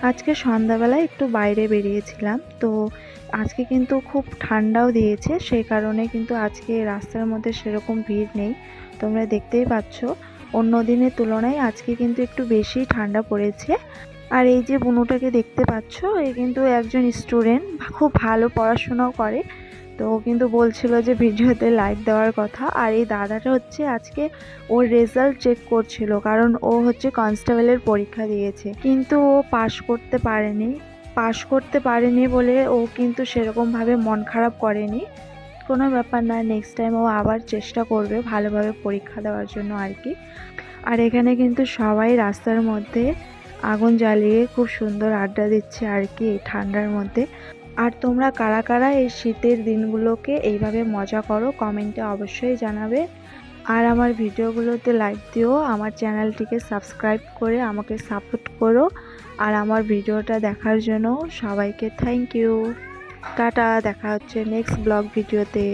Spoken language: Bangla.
আজকে সন্ধ্যাবেলায় একটু বাইরে বেরিয়েছিলাম, তো আজকে কিন্তু খুব ঠান্ডাও দিয়েছে, সেই কারণে কিন্তু আজকে রাস্তার মধ্যে সেরকম ভিড় নেই। তোমরা দেখতেই পাচ্ছ অন্য দিনের তুলনায় আজকে কিন্তু একটু বেশি ঠান্ডা পড়েছে। আর এই যে বুনুটাকে দেখতে পাচ্ছ, এ কিন্তু একজন স্টুডেন্ট, খুব ভালো পড়াশোনাও করে। তো ও কিন্তু বলছিল যে ভিডিওতে লাইক দেওয়ার কথা। আর এই দাদাটা হচ্ছে আজকে ওর রেজাল্ট চেক করছিল, কারণ ও হচ্ছে কনস্টেবলের পরীক্ষা দিয়েছে, কিন্তু ও পাশ করতে পারেনি বলে ও কিন্তু সেরকমভাবে মন খারাপ করেনি। কোনো ব্যাপার না, নেক্সট টাইম ও আবার চেষ্টা করবে ভালোভাবে পরীক্ষা দেওয়ার জন্য আর কি। আর এখানে কিন্তু সবাই রাস্তার মধ্যে আগুন জ্বালিয়ে খুব সুন্দর আড্ডা দিচ্ছে আর কি এই ঠান্ডার মধ্যে। আর তোমরা কারা কারা এই শীতের দিনগুলোকে এইভাবে মজা করো কমেন্টে অবশ্যই জানাবে। আর আমার ভিডিওগুলোতে লাইক দিও, আমার চ্যানেলটিকে সাবস্ক্রাইব করে আমাকে সাপোর্ট করো। আর আমার ভিডিওটা দেখার জন্য সবাইকে থ্যাংক ইউ। টাটা, দেখা হচ্ছে নেক্সট ব্লগ ভিডিওতে।